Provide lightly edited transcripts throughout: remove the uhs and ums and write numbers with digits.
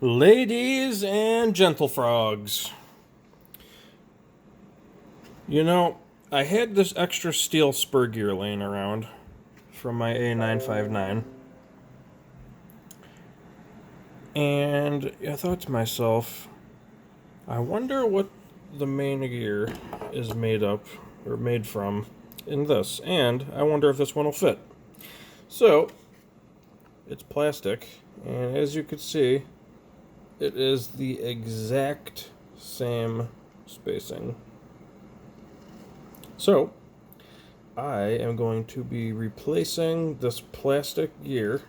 Ladies and gentle frogs, you know, I had this extra steel spur gear laying around from my A959, and I thought to myself, I wonder what the main gear is made from in this, and I wonder if this one will fit. So, it's plastic, and as you can see, it is the exact same spacing. So, I am going to be replacing this plastic gear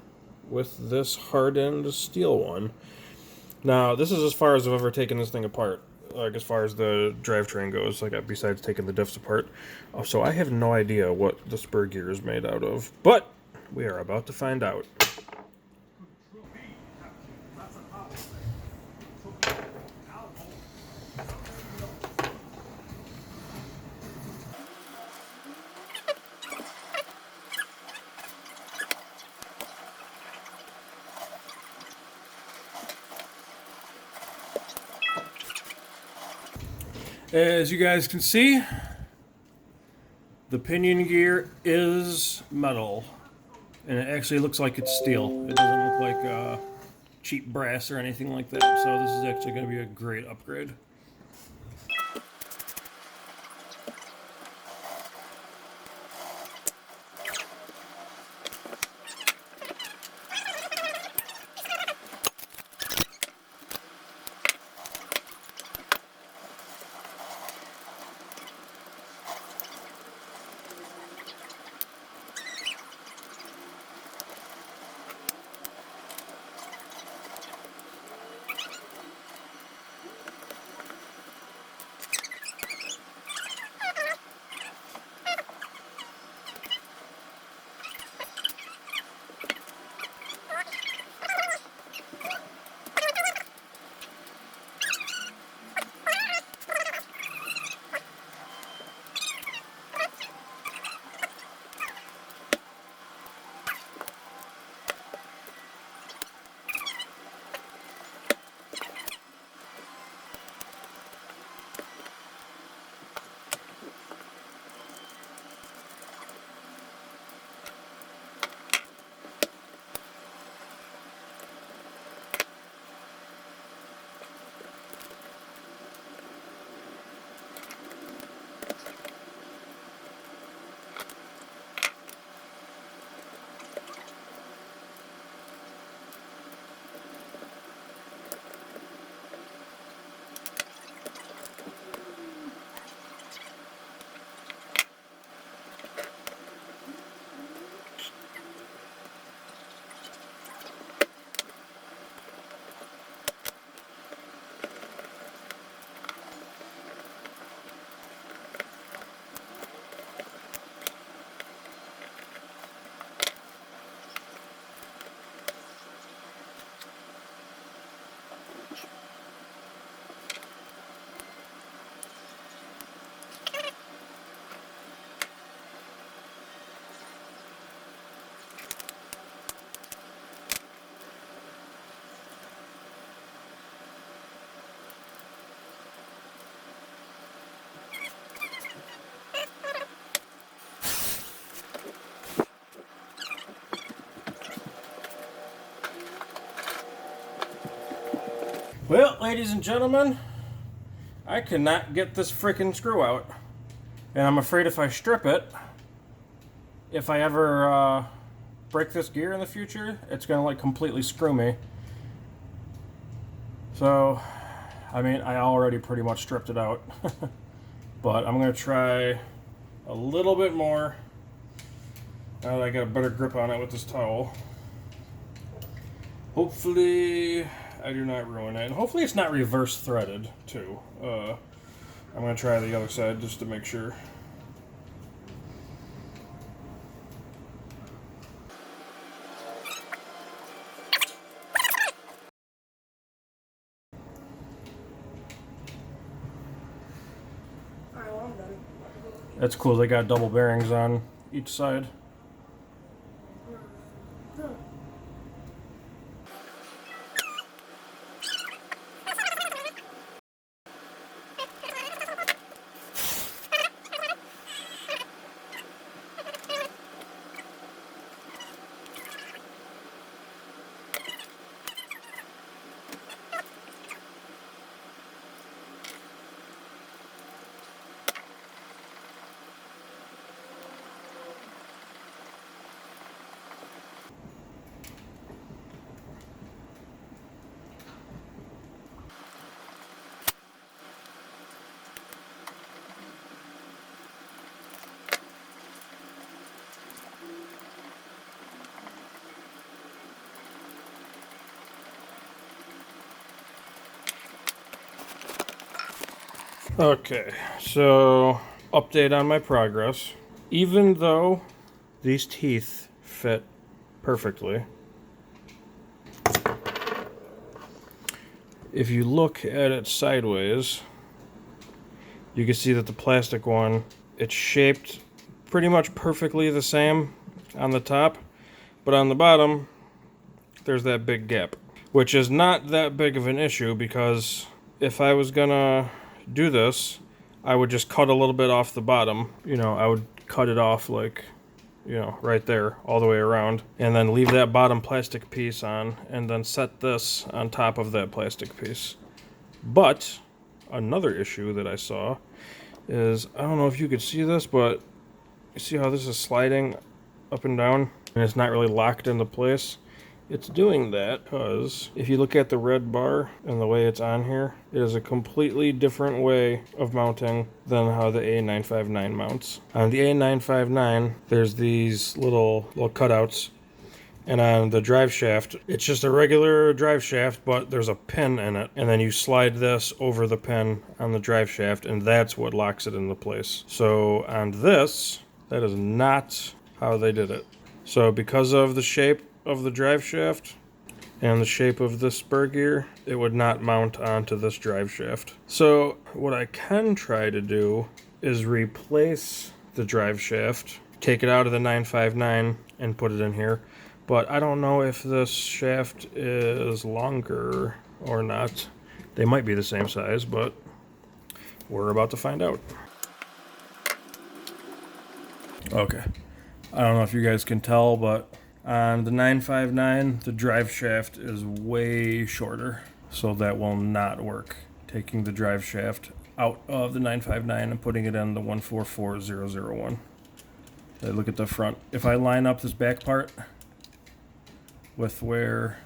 with this hardened steel one. Now, this is as far as I've ever taken this thing apart, like as far as the drivetrain goes, like besides taking the diffs apart. So I have no idea what the spur gear is made out of, but we are about to find out. As you guys can see, the pinion gear is metal, and it actually looks like it's steel. It doesn't look like cheap brass or anything like that, so this is actually going to be a great upgrade. Well, ladies and gentlemen, I cannot get this freaking screw out. And I'm afraid if I strip it, if I ever break this gear in the future, it's going to like completely screw me. So, I mean, I already pretty much stripped it out. But I'm going to try a little bit more now that I got a better grip on it with this towel. Hopefully I do not ruin it. And hopefully it's not reverse threaded too. I'm going to try the other side just to make sure. That's cool, they got double bearings on each side. Okay, so update on my progress. Even though these teeth fit perfectly, if you look at it sideways, you can see that the plastic one, it's shaped pretty much perfectly the same on the top, but on the bottom, there's that big gap, which is not that big of an issue because if I was gonna do this, I would just cut a little bit off the bottom. You know, I would cut it off like, you know, right there all the way around, and then leave that bottom plastic piece on, and then set this on top of that plastic piece. But another issue that I saw is, I don't know if you could see this, but you see how this is sliding up and down and it's not really locked into place? It's doing that because if you look at the red bar and the way it's on here, it is a completely different way of mounting than how the A959 mounts. On the A959, there's these little cutouts, and on the drive shaft, it's just a regular drive shaft, but there's a pin in it, and then you slide this over the pin on the drive shaft, and that's what locks it into place. So on this, that is not how they did it. So because of the shape of the drive shaft and the shape of this spur gear, it would not mount onto this drive shaft. So what I can try to do is replace the drive shaft, take it out of the 959 and put it in here. But I don't know if this shaft is longer or not. They might be the same size, but we're about to find out. Okay. I don't know if you guys can tell, but on the 959, the drive shaft is way shorter, so that will not work. Taking the drive shaft out of the 959 and putting it in the 144001. Look at the front. If I line up this back part with where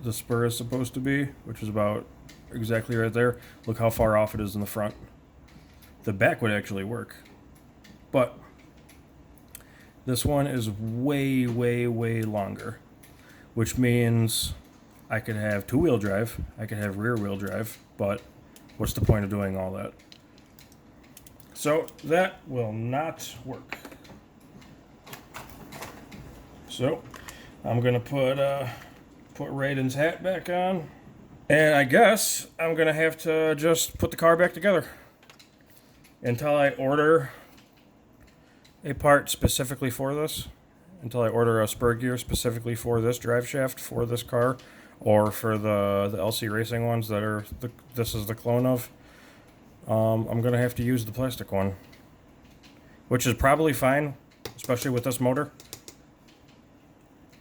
the spur is supposed to be, which is about exactly right there, look how far off it is in the front. The back would actually work, but this one is way, way, way longer, which means I could have two-wheel drive, I could have rear-wheel drive, but what's the point of doing all that? So that will not work. So I'm gonna put Raiden's hat back on, and I guess I'm gonna have to just put the car back together until I order a part specifically for this, until I order a spur gear specifically for this drive shaft for this car, or for the LC Racing ones that are this is the clone of. I'm gonna have to use the plastic one, which is probably fine, especially with this motor.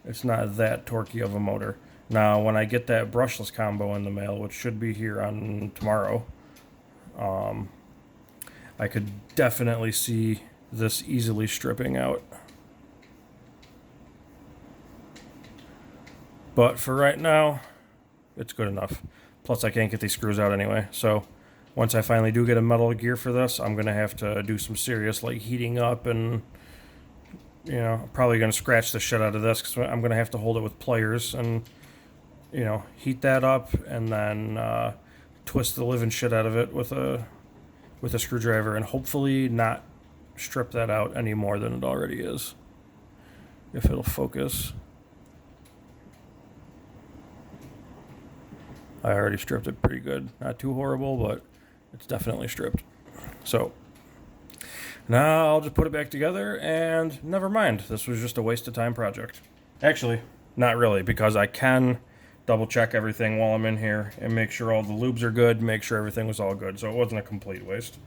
It's not that torquey of a motor. Now, when I get that brushless combo in the mail, which should be here on tomorrow, I could definitely see this easily stripping out. But for right now, it's good enough. Plus, I can't get these screws out anyway. So once I finally do get a metal gear for this, I'm going to have to do some serious like heating up, and you know, I'm probably going to scratch the shit out of this because I'm going to have to hold it with pliers and, you know, heat that up and then twist the living shit out of it with a screwdriver, and hopefully not strip that out any more than it already is, if it'll focus. I already stripped it pretty good. Not too horrible, but it's definitely stripped. So now I'll just put it back together, and never mind. This was just a waste of time project. Actually, not really, because I can double check everything while I'm in here and make sure all the lubes are good, make sure everything was all good, so it wasn't a complete waste.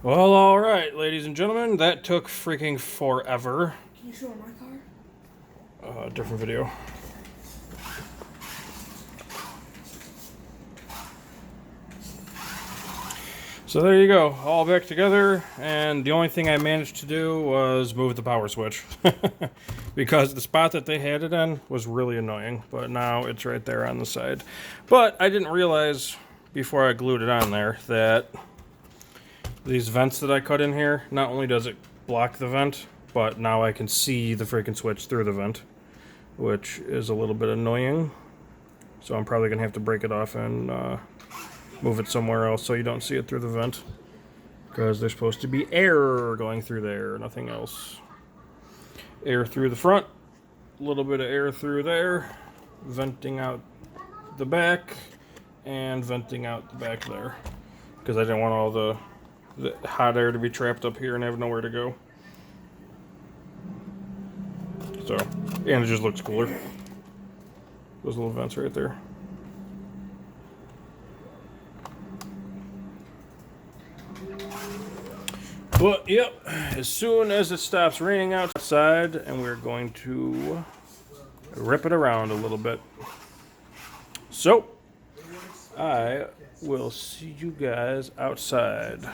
Well, alright, ladies and gentlemen, that took freaking forever. Can you show her my car? Different video. So there you go, all back together, and the only thing I managed to do was move the power switch. Because the spot that they had it in was really annoying, but now it's right there on the side. But I didn't realize before I glued it on there that these vents that I cut in here, not only does it block the vent, but now I can see the freaking switch through the vent, which is a little bit annoying. So I'm probably gonna have to break it off and move it somewhere else so you don't see it through the vent, because there's supposed to be air going through there, nothing else. Air through the front, a little bit of air through there, venting out the back, and venting out the back there, because I didn't want all the hot air to be trapped up here and have nowhere to go. So, and it just looks cooler. Those little vents right there. But, yep, as soon as it stops raining outside, and we're going to rip it around a little bit. So, I will see you guys outside.